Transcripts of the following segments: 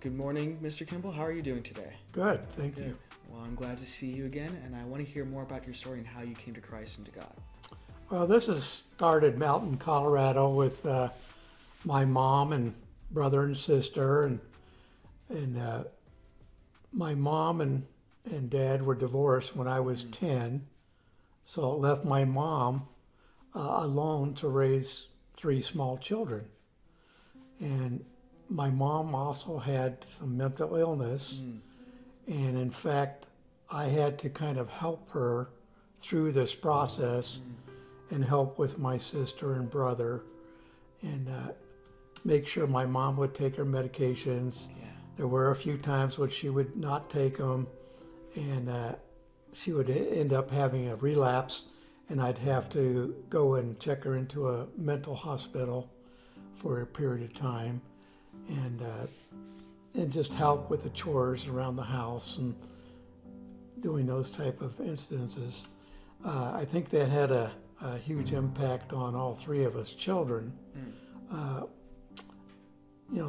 Good morning, Mr. Kimbol. How are you doing today? Good, thank you. Well, I'm glad to see you again, and I want to hear more about your story and how you came to Christ and to God. Well, this has started out in Colorado with my mom and brother and sister, and my mom and dad were divorced when I was 10, so it left my mom alone to raise 3 small children. And my mom also had some mental illness, and in fact, I had to kind of help her through this process and help with my sister and brother and make sure my mom would take her medications. Yeah. There were a few times when she would not take them, and she would end up having a relapse, and I'd have to go and check her into a mental hospital for a period of time, and just help with the chores around the house and doing those type of incidences. I think that had a huge impact on all 3 of us children.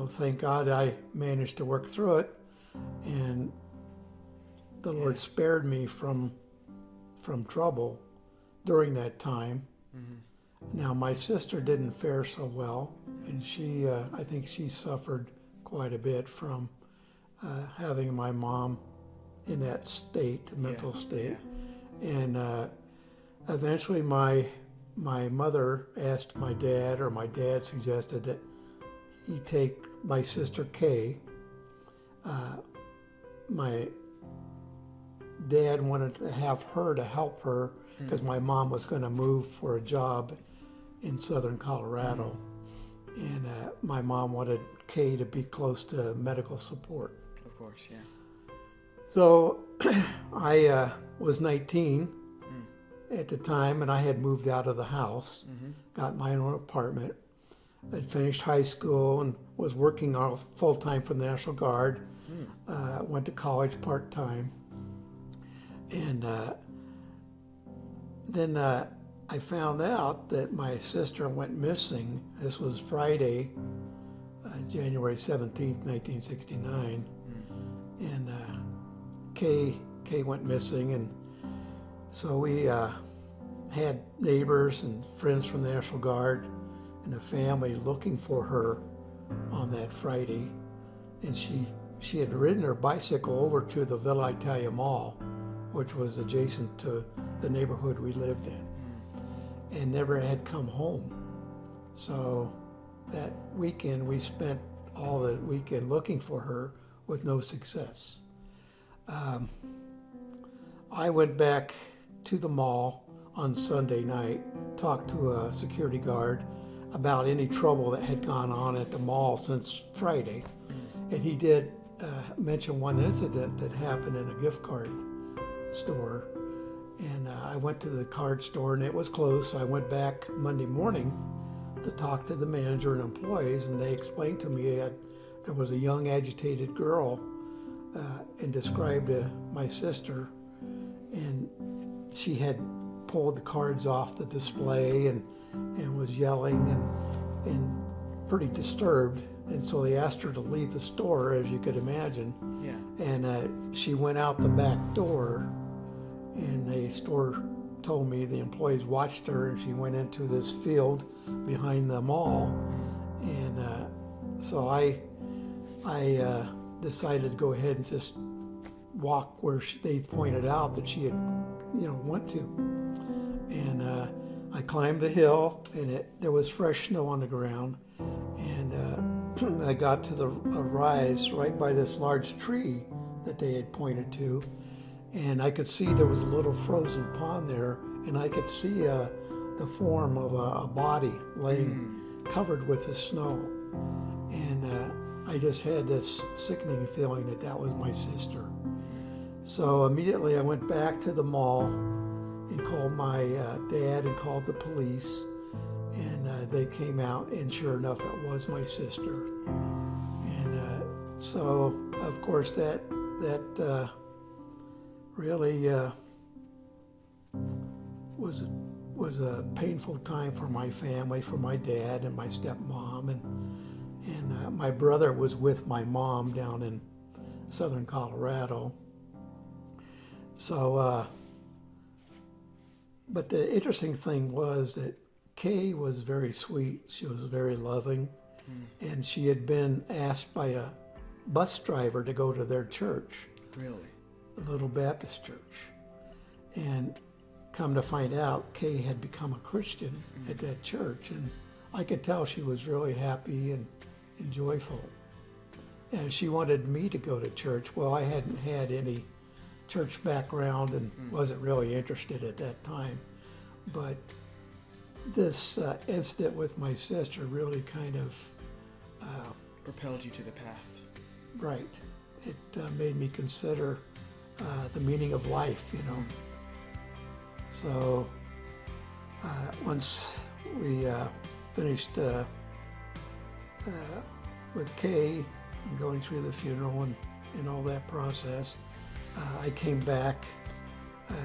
Thank God I managed to work through it, and the Lord spared me from trouble during that time. Now, my sister didn't fare so well, and I think she suffered quite a bit from having my mom in that state, mental state. And eventually my mother asked my dad, or my dad suggested that he take my sister Kay. My dad wanted to have her to help her because my mom was going to move for a job in southern Colorado. And my mom wanted Kay to be close to medical support. Of course, yeah. So I was 19 at the time, and I had moved out of the house, got my own apartment. I'd finished high school and was working full-time for the National Guard. Went to college part-time. And then I found out that my sister went missing. This was Friday, January 17th, 1969. And Kay went missing, and so we had neighbors and friends from the National Guard and the family looking for her on that Friday. And she had ridden her bicycle over to the Villa Italia Mall, which was adjacent to the neighborhood we lived in, and never had come home. So that weekend, we spent all the weekend looking for her with no success. I went back to the mall on Sunday night, talked to a security guard about any trouble that had gone on at the mall since Friday. And he did mention one incident that happened in a gift card store. And I went to the card store and it was closed, so I went back Monday morning to talk to the manager and employees, and they explained to me that there was a young agitated girl and described my sister, and she had pulled the cards off the display and was yelling and pretty disturbed. And so they asked her to leave the store, as you could imagine. Yeah. And she went out the back door, and the store told me the employees watched her, and she went into this field behind the mall. And so I decided to go ahead and just walk where they pointed out that she had, went to. And I climbed the hill, and there was fresh snow on the ground. And I got to a rise right by this large tree that they had pointed to. And I could see there was a little frozen pond there, and I could see the form of a body laying covered with the snow. And I just had this sickening feeling that was my sister. So immediately I went back to the mall and called my dad and called the police, and they came out, and sure enough, it was my sister. And so, of course, that really was a painful time for my family, for my dad and my stepmom, and my brother was with my mom down in southern Colorado. So, but the interesting thing was that Kay was very sweet. She was very loving. And she had been asked by a bus driver to go to their church. Really? A little Baptist church. And come to find out, Kay had become a Christian at that church. And I could tell she was really happy and joyful. And she wanted me to go to church. Well, I hadn't had any church background and wasn't really interested at that time. But this incident with my sister really kind of propelled you to the path. Right. It made me consider the meaning of life, you know. So once we finished with Kay and going through the funeral and all that process, I came back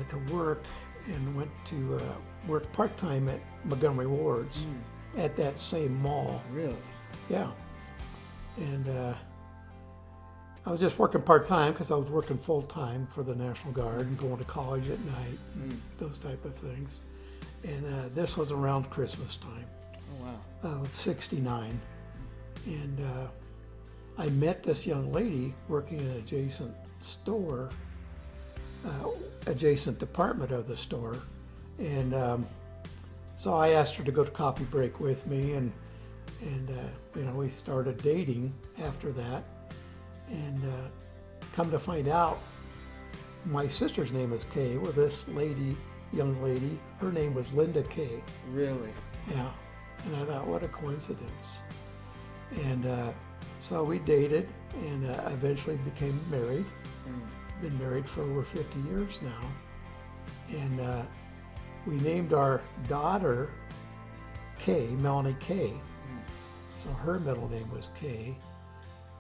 to work and went to work part-time at Montgomery Ward's at that same mall. Really? Yeah. And I was just working part-time because I was working full-time for the National Guard and going to college at night, those type of things. And this was around Christmas time. Oh, wow. Of '69. And I met this young lady working in an adjacent store, adjacent department of the store. And so I asked her to go to coffee break with me, and you know, we started dating after that. And come to find out, my sister's name is Kay. Well, this lady, young lady, her name was Linda Kay. Really? Yeah. And I thought, what a coincidence. And so we dated and eventually became married. Been married for over 50 years now. And we named our daughter Kay, Melanie Kay. So her middle name was Kay.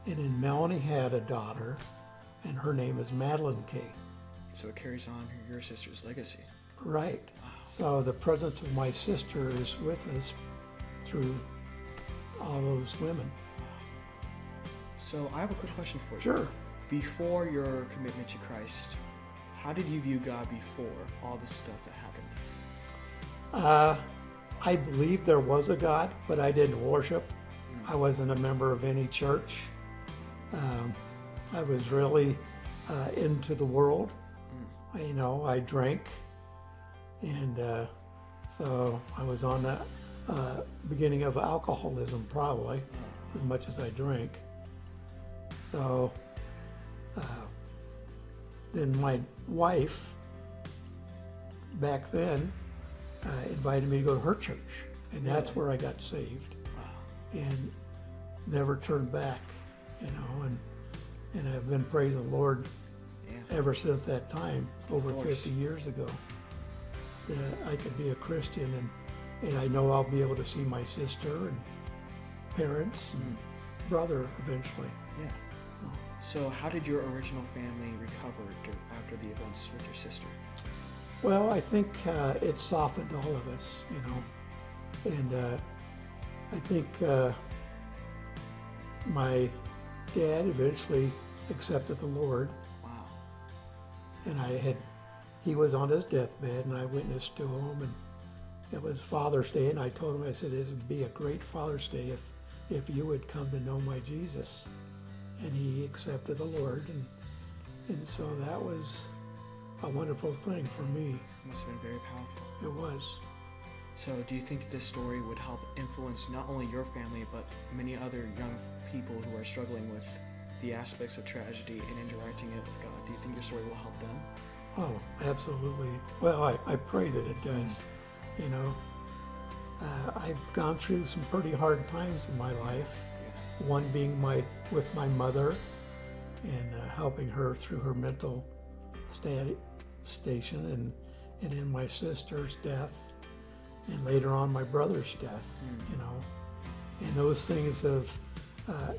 And then Melanie had a daughter, and her name is Madeline Kay. So it carries on your sister's legacy. Right. Wow. So the presence of my sister is with us through all those women. So I have a quick question for you. Sure. Before your commitment to Christ, how did you view God before all this stuff that happened? I believed there was a God, but I didn't worship. I wasn't a member of any church. I was really into the world. You know, I drank, and so I was on the beginning of alcoholism probably, as much as I drank. So then my wife back then invited me to go to her church, and that's where I got saved. And never turned back, you know, and I've been praising the Lord ever since that time, over 50 years ago, that I could be a Christian, and I know I'll be able to see my sister and parents and brother eventually. Yeah. So how did your original family recover after the events with your sister? Well, I think it softened all of us, you know, and I think my dad eventually accepted the Lord. Wow. And he was on his deathbed, and I witnessed to him, and it was Father's Day, and I told him, I said, it would be a great Father's Day if you would come to know my Jesus. And he accepted the Lord, and so that was a wonderful thing for me. It must have been very powerful. It was. So do you think this story would help influence not only your family, but many other young people who are struggling with the aspects of tragedy and interacting it with God? Do you think your story will help them? Oh, absolutely. Well, I pray that it does. You know, I've gone through some pretty hard times in my life. One being with my mother and helping her through her mental station, and in my sister's death, and later on my brother's death, you know. And those things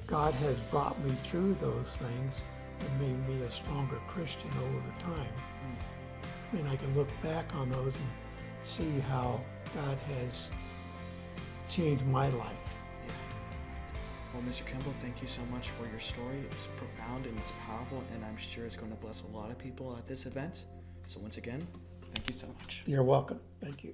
God has brought me through those things and made me a stronger Christian over time. And I can look back on those and see how God has changed my life. Well, Mr. Kimball, thank you so much for your story. It's profound and it's powerful, and I'm sure it's going to bless a lot of people at this event. So once again, thank you so much. You're welcome. Thank you.